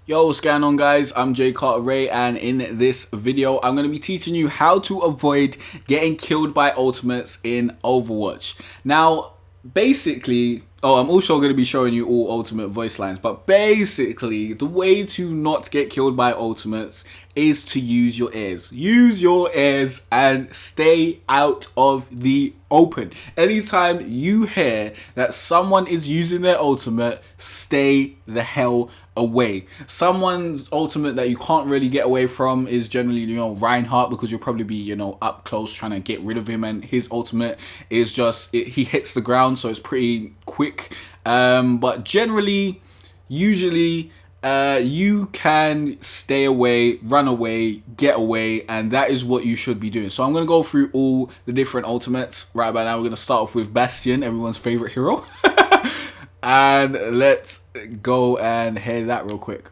Yo, what's going on, guys? I'm Jay Cartere, and in this video I'm going to be teaching you how to avoid getting killed by ultimates in Overwatch. Now, basically, I'm also going to be showing you all ultimate voice lines, but basically the way to not get killed by ultimates is to use your ears. Use your ears and stay out of the open. Anytime you hear that someone is using their ultimate, stay the hell away. Someone's ultimate that you can't really get away from is generally, Reinhardt, because you'll probably be, up close trying to get rid of him, and his ultimate is just, he hits the ground, so it's pretty quick. But generally, usually, you can stay away, run away, get away, and that is what you should be doing. So I'm going to go through all the different ultimates. Right about now, we're going to start off with Bastion, everyone's favorite hero. And let's go and hear that real quick.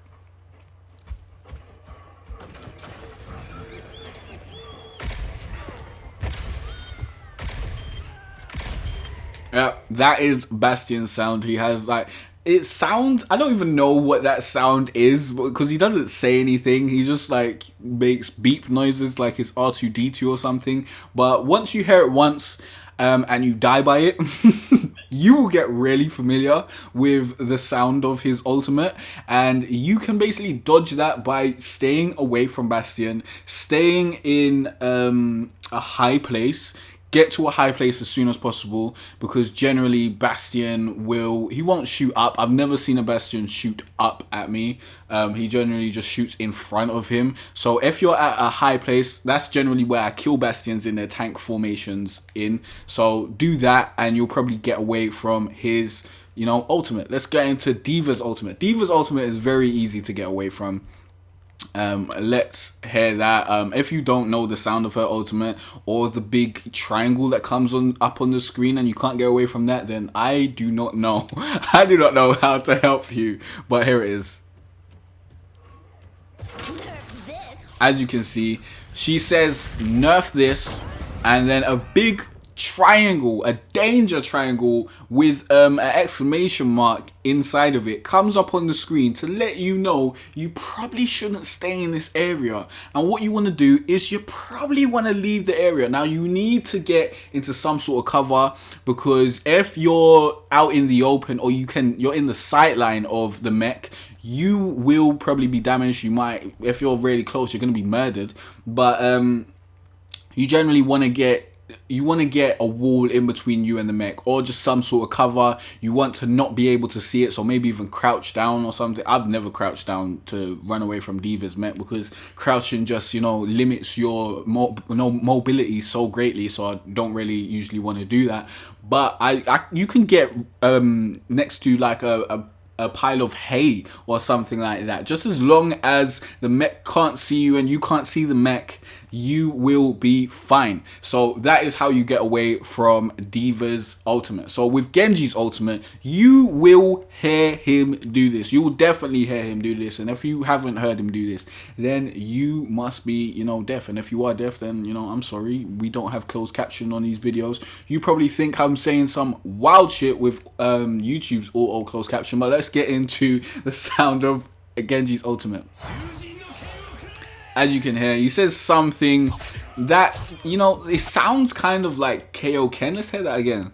Yeah, that is Bastion's sound. He has it sounds, I don't even know what that sound is because he doesn't say anything. He just makes beep noises like it's R2-D2 or something. But once you hear it once, and you die by it, you will get really familiar with the sound of his ultimate, and you can basically dodge that by staying away from Bastion, staying in a high place. Get to a high place as soon as possible, because generally Bastion he won't shoot up. I've never seen a Bastion shoot up at me. He generally just shoots in front of him. So if you're at a high place, that's generally where I kill Bastions in their tank formations in. So do that and you'll probably get away from his, ultimate. Let's get into D.Va's ultimate. D.Va's ultimate is very easy to get away from. Let's hear that. If you don't know the sound of her ultimate or the big triangle that comes up on the screen and you can't get away from that, then I do not know. I do not know how to help you, but here it is. As you can see, she says nerf this, and then a big triangle, a danger triangle with an exclamation mark inside of it comes up on the screen to let you know you probably shouldn't stay in this area. And what you want to do is you probably want to leave the area. Now you need to get into some sort of cover, because if you're out in the open or you're in the sight line of the mech, you will probably be damaged. You might, if you're really close, you're going to be murdered. But you generally want to get a wall in between you and the mech, or just some sort of cover. You want to not be able to see it, so maybe even crouch down or something. I've never crouched down to run away from D.Va's mech, because crouching just limits your mobility so greatly, so I don't really usually want to do that. But you can get next to like a pile of hay or something like that. Just as long as the mech can't see you and you can't see the mech, you will be fine. So that is how you get away from D.Va's ultimate. So with Genji's ultimate, you will hear him do this. You will definitely hear him do this. And if you haven't heard him do this, then you must be, deaf. And if you are deaf, then, I'm sorry, we don't have closed caption on these videos. You probably think I'm saying some wild shit with YouTube's auto closed caption, but let's get into the sound of Genji's ultimate. As you can hear, he says something that, it sounds kind of like Kaioken. Let's hear that again.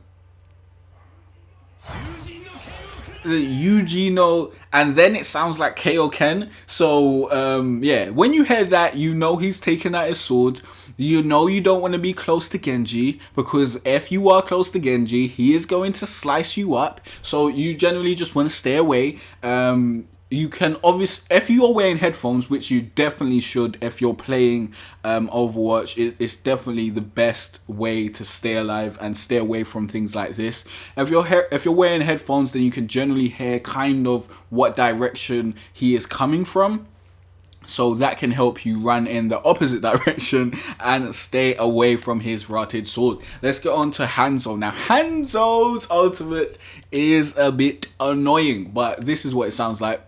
Yuji and then it sounds like Kaioken. So, yeah, when you hear that, he's taking out his sword. You don't want to be close to Genji, because if you are close to Genji, he is going to slice you up. So you generally just want to stay away. You can obviously, if you are wearing headphones, which you definitely should if you're playing Overwatch, it's definitely the best way to stay alive and stay away from things like this. If you're wearing headphones, then you can generally hear kind of what direction he is coming from. So that can help you run in the opposite direction and stay away from his rotted sword. Let's get on to Hanzo. Now, Hanzo's ultimate is a bit annoying, but this is what it sounds like.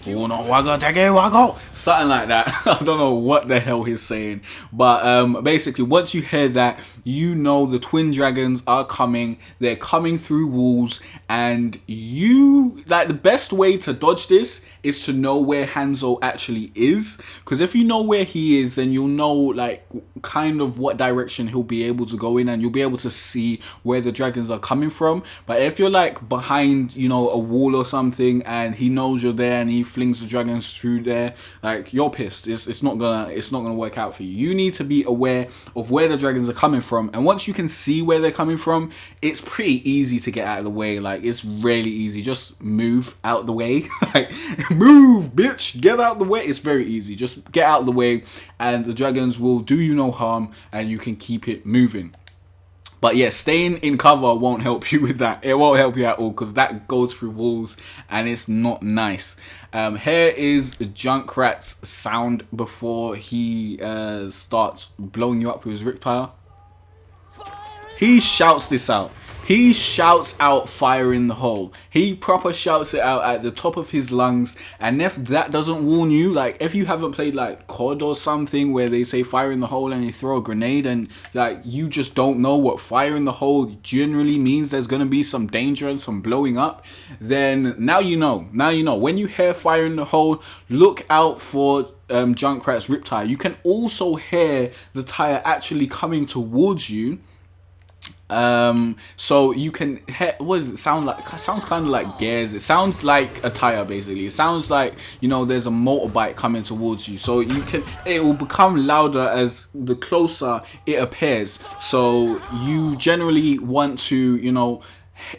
Uno, wago, teke, wago. Something like that. I don't know what the hell he's saying. But basically, once you hear that, you know the twin dragons are coming. They're coming through walls. And you, like, the best way to dodge this is to know where Hanzo actually is. Because if you know where he is, then you'll know, like, kind of what direction he'll be able to go in. And you'll be able to see where the dragons are coming from. But if you're, like, behind, you know, a wall or something, and he knows you're there and he flings the dragons through there, like, you're pissed. It's not gonna work out for you. You need to be aware of where the dragons are coming from, and once you can see where they're coming from, it's pretty easy to get out of the way. Like, it's really easy. Just move out the way. Like, move, bitch, get out the way. It's very easy. Just get out the way and the dragons will do you no harm and you can keep it moving. But yeah, staying in cover won't help you with that. It won't help you at all because that goes through walls and it's not nice. Here is Junkrat's sound before he starts blowing you up with his Riptire. He shouts this out. He shouts out fire in the hole. He proper shouts it out at the top of his lungs. And if that doesn't warn you, like if you haven't played like COD or something where they say fire in the hole and you throw a grenade and like you just don't know what fire in the hole generally means, there's going to be some danger and some blowing up, then now you know. Now you know. When you hear fire in the hole, look out for Junkrat's Riptire. You can also hear the tire actually coming towards you. So you can hear, what does it sound like? It sounds kind of like gears. It sounds like a tire basically. It sounds like, you know, there's a motorbike coming towards you. So you can, it will become louder as the closer it appears. So you generally want to, you know,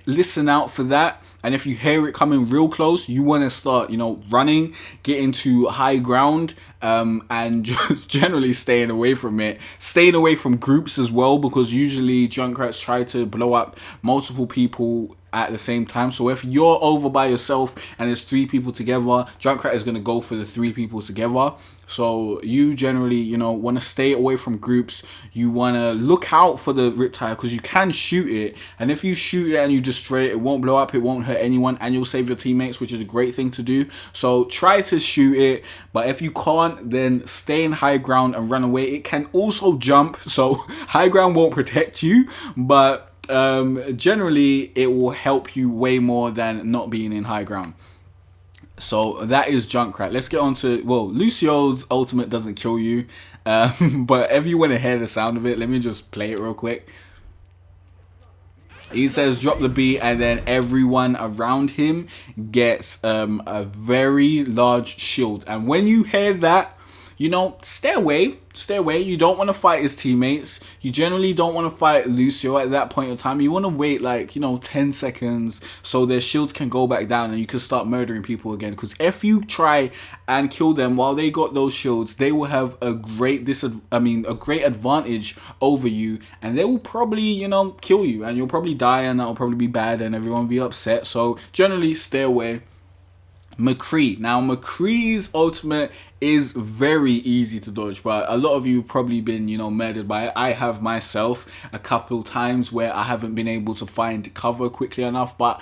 listen out for that. And if you hear it coming real close, you want to start, you know, running, get into high ground, and just generally staying away from it. Staying away from groups as well, because usually Junkrats try to blow up multiple people at the same time. So if you're over by yourself and there's 3 people together, Junkrat is going to go for the 3 people together. So you generally, you know, want to stay away from groups. You want to look out for the Riptire because you can shoot it. And if you shoot it and you destroy it, it won't blow up, it won't hurt anyone, and you'll save your teammates, which is a great thing to do. So try to shoot it. But if you can't, then stay in high ground and run away. It can also jump. So high ground won't protect you, but generally it will help you way more than not being in high ground. So that is Junkrat. Let's get on to, well, Lucio's ultimate doesn't kill you, but if you want to hear the sound of it, let me just play it real quick. He says drop the beat, and then everyone around him gets a very large shield. And when you hear that, you know, stay away. Stay away. You don't want to fight his teammates. You generally don't want to fight Lucio at that point in time. You want to wait like, you know, 10 seconds so their shields can go back down and you can start murdering people again. Because if you try and kill them while they got those shields, they will have a great advantage over you, and they will probably, you know, kill you, and you'll probably die, and that'll probably be bad, and everyone will be upset. So generally stay away. Mccree. Now Mccree's ultimate is very easy to dodge, but a lot of you have probably been, you know, murdered by it. I have myself a couple times where I haven't been able to find cover quickly enough, but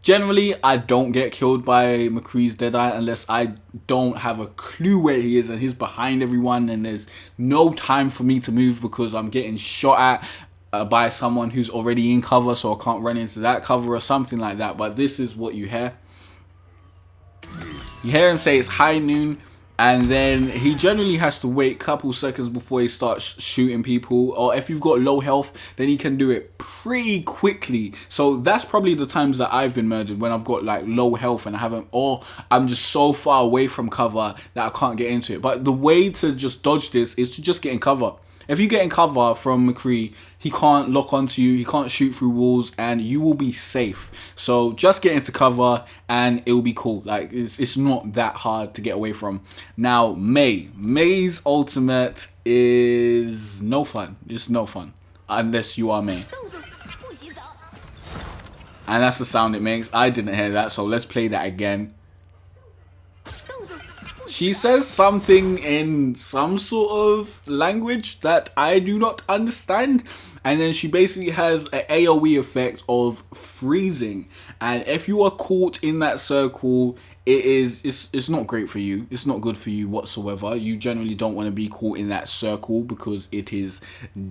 generally I don't get killed by Mccree's Deadeye unless I don't have a clue where he is and he's behind everyone and there's no time for me to move because I'm getting shot at by someone who's already in cover, so I can't run into that cover or something like that. But this is what you hear. You hear him say it's high noon, and then he generally has to wait a couple seconds before he starts shooting people. Or if you've got low health, then he can do it pretty quickly. So that's probably the times that I've been murdered, when I've got like low health and I haven't, or I'm just so far away from cover that I can't get into it. But the way to just dodge this is to just get in cover. If you get in cover from Mccree, he can't lock onto you, he can't shoot through walls, and you will be safe. So just get into cover and it will be cool. Like, it's not that hard to get away from. Now, May's ultimate is no fun. It's no fun. Unless you are May. And that's the sound it makes. I didn't hear that, so let's play that again. She says something in some sort of language that I do not understand. And then she basically has an AoE effect of freezing. And if you are caught in that circle, it's not great for you. It's not good for you whatsoever. You generally don't want to be caught in that circle because it is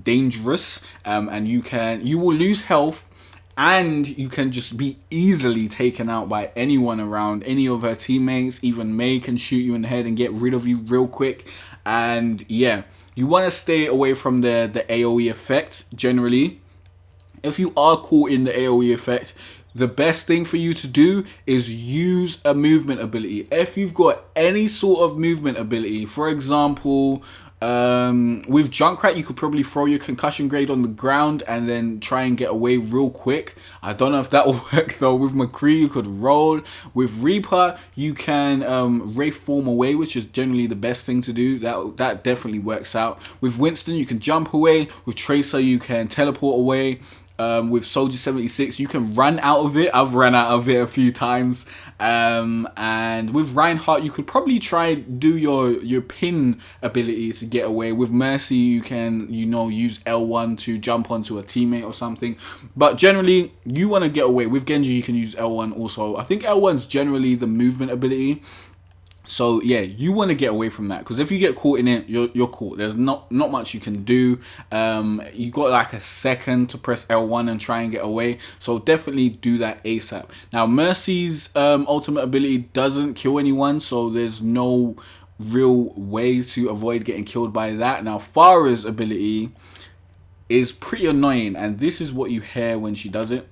dangerous. And you will lose health. And you can just be easily taken out by anyone around, any of her teammates. Even Mei can shoot you in the head and get rid of you real quick. And yeah, you want to stay away from the AoE effect generally. If you are caught in the AoE effect, the best thing for you to do is use a movement ability. If you've got any sort of movement ability, for example, with Junkrat, you could probably throw your concussion grade on the ground and then try and get away real quick. I don't know if that will work though. With Mccree, you could roll. With Reaper, you can Wraith form away, which is generally the best thing to do. That definitely works out. With Winston, you can jump away. With Tracer, you can teleport away. With Soldier 76, you can run out of it. I've run out of it a few times. And with Reinhardt, you could probably try do your pin ability to get away. With Mercy, you can, use L1 to jump onto a teammate or something. But generally, you want to get away. With Genji, you can use L1 also. I think L1 is generally the movement ability. So yeah, you want to get away from that, because if you get caught in it, you're caught. There's not much you can do. You got like a second to press L1 and try and get away. So definitely do that ASAP. Now Mercy's ultimate ability doesn't kill anyone, so there's no real way to avoid getting killed by that. Now Pharah's ability is pretty annoying, and this is what you hear when she does it.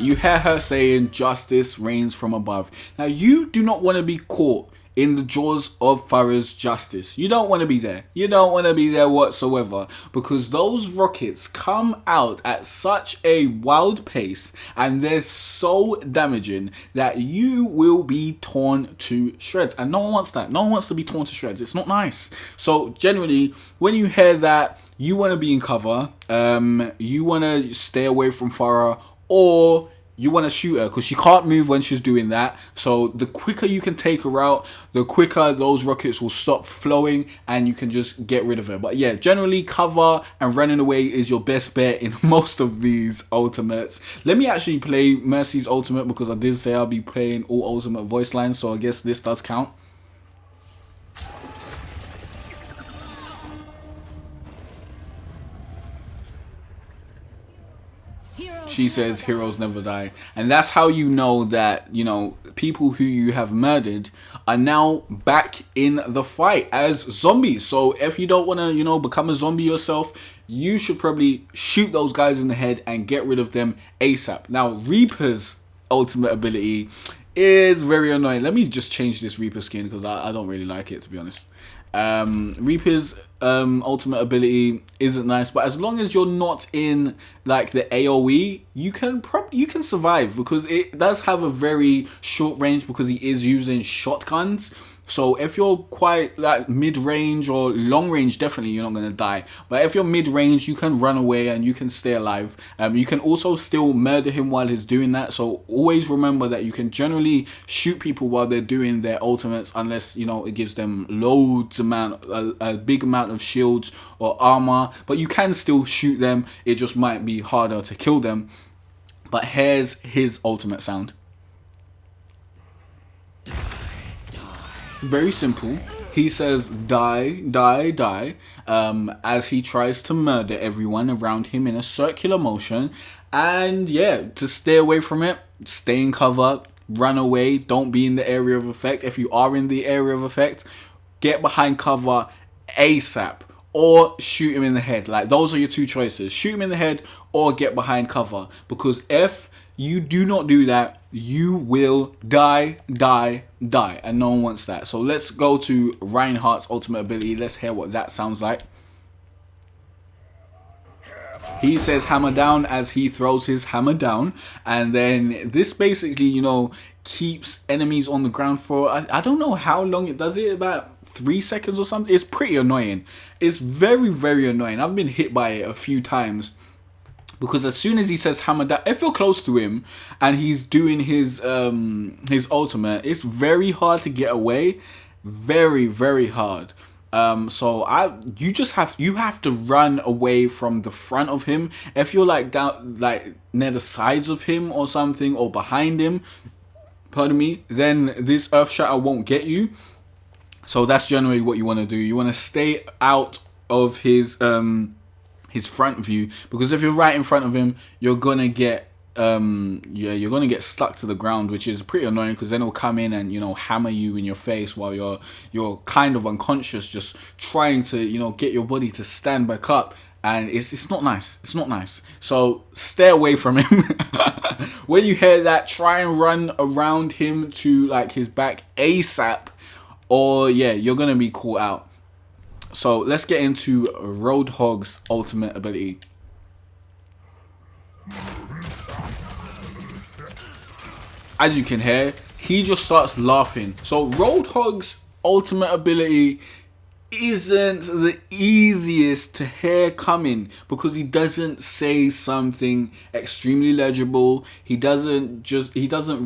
You hear her saying, "Justice reigns from above." Now, you do not want to be caught in the jaws of Pharah's justice. You don't want to be there. You don't want to be there whatsoever, because those rockets come out at such a wild pace and they're so damaging that you will be torn to shreds. And no one wants that. No one wants to be torn to shreds. It's not nice. So generally, when you hear that, you want to be in cover. You want to stay away from Farah, or you want to shoot her, because she can't move when she's doing that. So the quicker you can take her out, the quicker those rockets will stop flowing and you can just get rid of her. But yeah, generally cover and running away is your best bet in most of these ultimates. Let me actually play Mercy's ultimate, because I did say I'll be playing all ultimate voice lines, so I guess this does count. She says heroes never die. And that's how you know that, people who you have murdered are now back in the fight as zombies. So if you don't want to, become a zombie yourself, you should probably shoot those guys in the head and get rid of them ASAP. Now, Reaper's ultimate ability is very annoying. Let me just change this Reaper skin, because I don't really like it, to be honest. Reaper's ultimate ability isn't nice, but as long as you're not in like the AoE, you can survive, because it does have a very short range, because he is using shotguns. So if you're quite like mid-range or long-range, definitely you're not going to die. But if you're mid-range, you can run away and you can stay alive. You can also still murder him while he's doing that. So always remember that you can generally shoot people while they're doing their ultimates, unless, it gives them a big amount of shields or armor. But you can still shoot them. It just might be harder to kill them. But here's his ultimate sound. Very simple. He says die, die, die, as he tries to murder everyone around him in a circular motion. And yeah, to stay away from it, stay in cover, run away, don't be in the area of effect. If you are in the area of effect, get behind cover ASAP, or shoot him in the head. Like, those are your two choices. Shoot him in the head or get behind cover, because if you do not do that, you will die, and no one wants that. So let's go to Reinhardt's ultimate ability. Let's hear what that sounds like. He says hammer down as he throws his hammer down, and then this basically, keeps enemies on the ground for, I don't know how long it does it, about 3 seconds or something. It's pretty annoying. It's very, very annoying. I've been hit by it a few times. Because as soon as he says hammer down, if you're close to him and he's doing his ultimate, it's very hard to get away. Very, very hard. So you have to run away from the front of him. If you're like down like near the sides of him or something, or behind him, pardon me, then this Earth Shatter won't get you. So that's generally what you want to do. You want to stay out of his front view, because if you're right in front of him, you're gonna get you're gonna get stuck to the ground, which is pretty annoying, because then he'll come in and hammer you in your face while you're kind of unconscious, just trying to get your body to stand back up, and it's not nice. It's not nice. So stay away from him. When you hear that, try and run around him to like his back ASAP, or you're gonna be caught out. So let's get into Roadhog's ultimate ability. As you can hear, he just starts laughing. So Roadhog's ultimate ability isn't the easiest to hear coming, because he doesn't say something extremely legible. He doesn't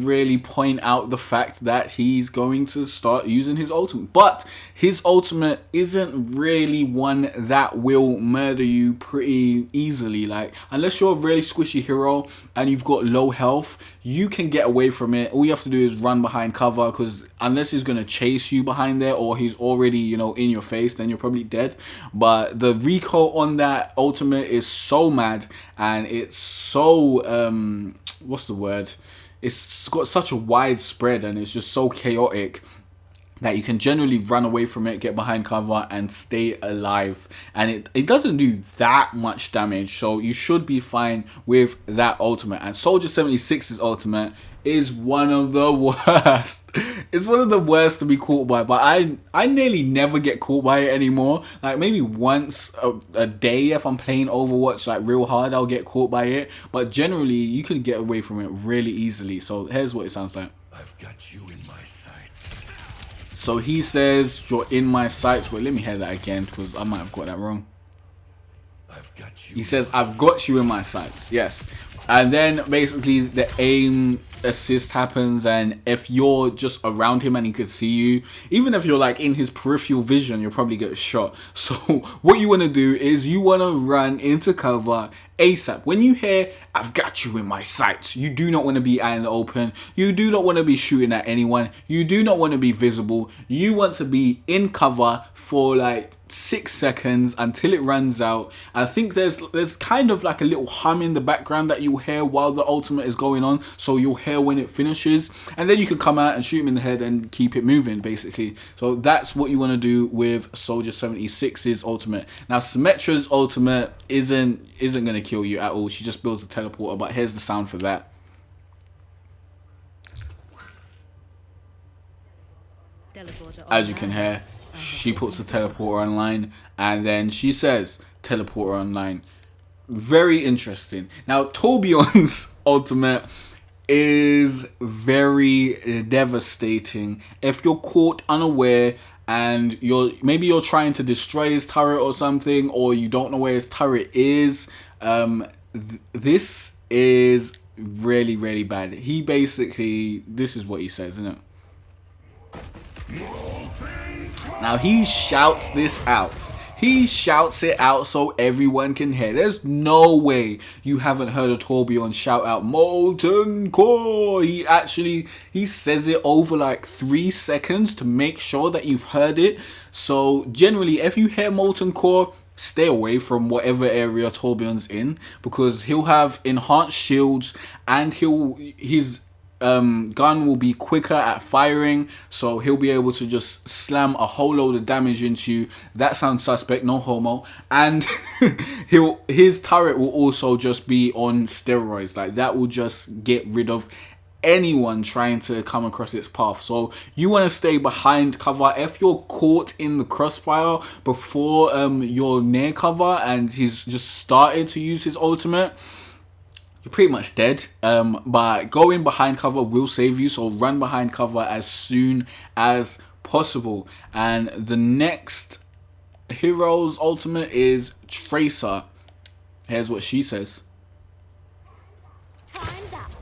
really point out the fact that he's going to start using his ultimate. But his ultimate isn't really one that will murder you pretty easily. Like, unless you're a really squishy hero and you've got low health, you can get away from it. All you have to do is run behind cover, because unless he's going to chase you behind there, or he's already, in your face, then you're probably dead. But the recoil on that ultimate is so mad, and it's so, what's the word? It's got such a wide spread, and it's just so chaotic that you can generally run away from it, get behind cover, and stay alive. And it doesn't do that much damage, so you should be fine with that ultimate. And Soldier 76's ultimate is one of the worst. It's one of the worst to be caught by, but I nearly never get caught by it anymore. Like, maybe once a day if I'm playing Overwatch like real hard, I'll get caught by it. But generally, you can get away from it really easily. So here's what it sounds like. I've got you in my sights. So he says, you're in my sights. Wait, let me hear that again, because I might have got that wrong. I've got you. He says, I've got you in my sights. Yes. And then basically the aim assist happens, and if you're just around him and he could see you, even if you're like in his peripheral vision, you'll probably get shot. So what you want to do is you want to run into cover ASAP. When you hear, I've got you in my sights, you do not want to be out in the open. You do not want to be shooting at anyone. You do not want to be visible. You want to be in cover for like 6 seconds until it runs out. I think there's kind of like a little hum in the background that you'll hear while the ultimate is going on, so you'll hear when it finishes, and then you can come out and shoot him in the head and keep it moving, basically. So that's what you want to do with Soldier 76's ultimate. Now Symmetra's ultimate isn't going to kill you at all. She just builds a teleporter, but here's the sound for that. As you can hear, she puts the teleporter online, and then she says teleporter online. Very interesting. Now Torbjorn's ultimate is very devastating. If you're caught unaware and maybe you're trying to destroy his turret or something, or you don't know where his turret is, this is really, really bad. He basically, this is what he says, isn't it? Now he shouts this out. He shouts it out so everyone can hear. There's no way you haven't heard a Torbjorn shout out Molten Core. He says it over like 3 seconds to make sure that you've heard it. So generally, if you hear Molten Core, stay away from whatever area Torbjorn's in, because he'll have enhanced shields, and his gun will be quicker at firing, so he'll be able to just slam a whole load of damage into you. That sounds suspect, no homo. And his turret will also just be on steroids. Like, that will just get rid of anyone trying to come across its path. So you want to stay behind cover. If you're caught in the crossfire before you're near cover and he's just started to use his ultimate, you're pretty much dead. But going behind cover will save you, so run behind cover as soon as possible. And the next hero's ultimate is Tracer. Here's what she says. Time's up.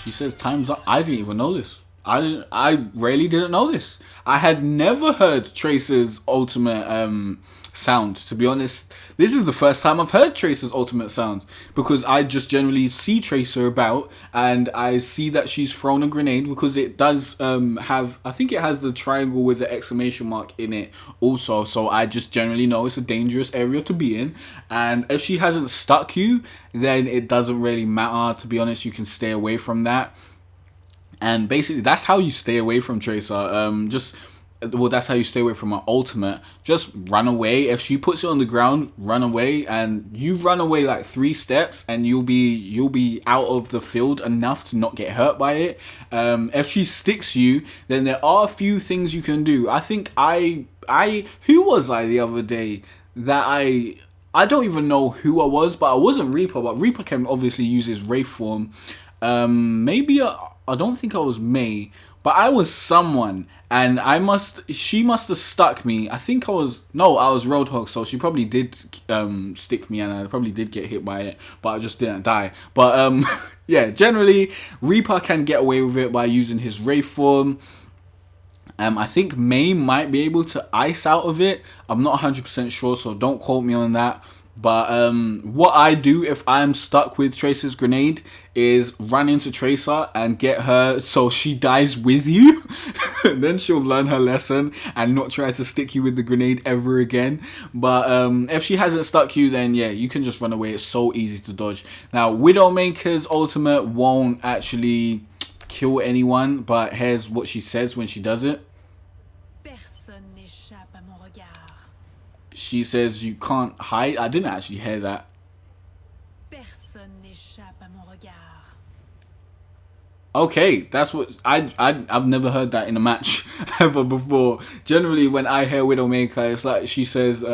She says time's up. I didn't even know this. I really didn't know this. I had never heard Tracer's ultimate sound. To be honest, this is the first time I've heard Tracer's ultimate sound, because I just generally see Tracer about and I see that she's thrown a grenade, because it does have, I think it has the triangle with the exclamation mark in it also, so I just generally know it's a dangerous area to be in. And if she hasn't stuck you, then it doesn't really matter. To be honest, you can stay away from that. And basically, that's how you stay away from Tracer. That's how you stay away from her ultimate. Just run away. If she puts it on the ground, run away, and you run away like 3 steps, and you'll be out of the field enough to not get hurt by it. If she sticks you, then there are a few things you can do. I think who was I the other day that I don't even know who I was, but I wasn't Reaper. But Reaper can obviously use his Wraith form. I don't think I was May, but I was someone, and she must have stuck me. I was Roadhog, so she probably did stick me, and I probably did get hit by it, but I just didn't die. But yeah, generally Reaper can get away with it by using his Wraith form. I think May might be able to ice out of it. I'm not 100% sure, so don't quote me on that. But what I do if I'm stuck with Tracer's grenade is run into Tracer and get her so she dies with you. Then she'll learn her lesson and not try to stick you with the grenade ever again. But if she hasn't stuck you, then yeah, you can just run away. It's so easy to dodge. Now, Widowmaker's ultimate won't actually kill anyone, but here's what she says when she does it. She says you can't hide. I didn't actually hear that. Okay, that's what I've never heard that in a match ever before. Generally, when I hear Widowmaker, it's like she says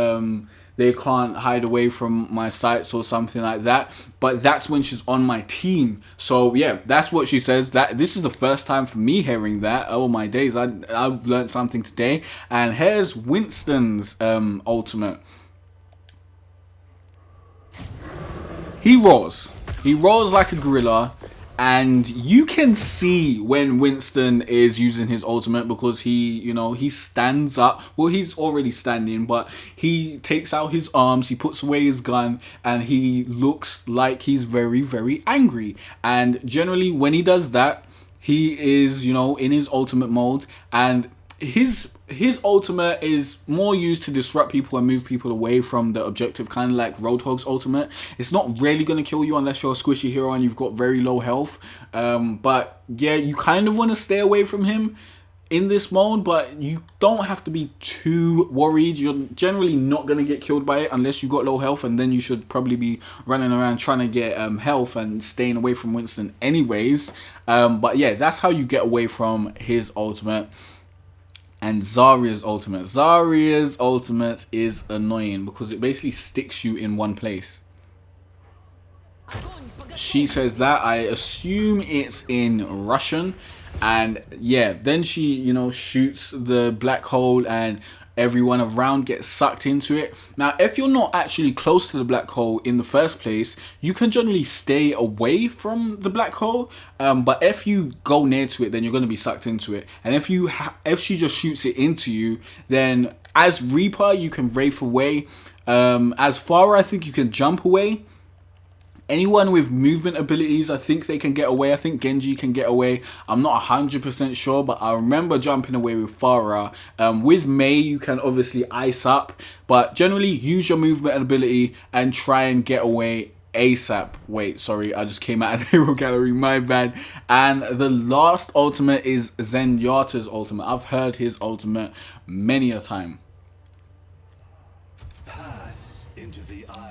they can't hide away from my sights or something like that. But that's when she's on my team. So yeah, that's what she says. This is the first time for me hearing that. Oh my days, I've learned something today. And here's Winston's ultimate. He roars. He roars like a gorilla. And you can see when Winston is using his ultimate, because he stands up. Well, he's already standing, but he takes out his arms, he puts away his gun, and he looks like he's very, very angry. And generally, when he does that, he is, in his ultimate mode, and his ultimate is more used to disrupt people and move people away from the objective, kind of like Roadhog's ultimate. It's not really going to kill you unless you're a squishy hero and you've got very low health. But yeah, you kind of want to stay away from him in this mode, but you don't have to be too worried. You're generally not going to get killed by it unless you got low health, and then you should probably be running around trying to get health and staying away from Winston anyways. But yeah, that's how you get away from his ultimate. And Zaria's ultimate. Zaria's ultimate is annoying because it basically sticks you in one place. She says that. I assume it's in Russian. And yeah, then she, shoots the black hole and everyone around gets sucked into it. Now, if you're not actually close to the black hole in the first place, you can generally stay away from the black hole. But if you go near to it, then you're going to be sucked into it. And if she just shoots it into you, then as Reaper, you can Wraith away. As Farah, I think you can jump away. Anyone with movement abilities, I think they can get away. I think Genji can get away. I'm not 100% sure, but I remember jumping away with Farah. With Mei, you can obviously ice up, but generally use your movement ability and try and get away ASAP. Wait, sorry, I just came out of the hero gallery, my bad. And the last ultimate is Zenyatta's ultimate. I've heard his ultimate many a time.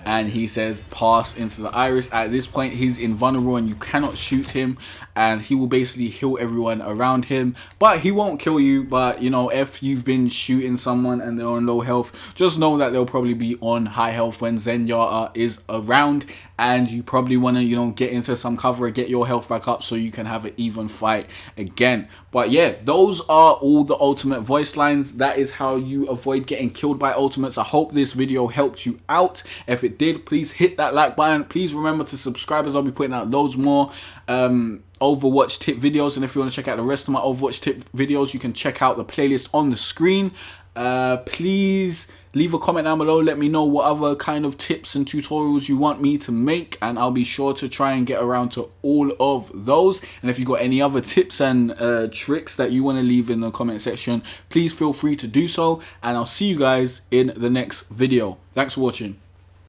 And he says pass into the iris. At this point, he's invulnerable and you cannot shoot him, and he will basically heal everyone around him, but he won't kill you. But if you've been shooting someone and they're on low health, just know that they'll probably be on high health when Zenyatta is around. and you probably want to, you know, get into some cover, get your health back up so you can have an even fight again. But yeah, those are all the ultimate voice lines. That is how you avoid getting killed by ultimates. I hope this video helped you out. If it did, please hit that like button. Please remember to subscribe, as I'll be putting out loads more Overwatch tip videos. And if you want to check out the rest of my Overwatch tip videos, you can check out the playlist on the screen. Please leave a comment down below. Let me know what other kind of tips and tutorials you want me to make, and I'll be sure to try and get around to all of those. And if you got any other tips and tricks that you want to leave in the comment section, please feel free to do so, and I'll see you guys in the next video. Thanks for watching.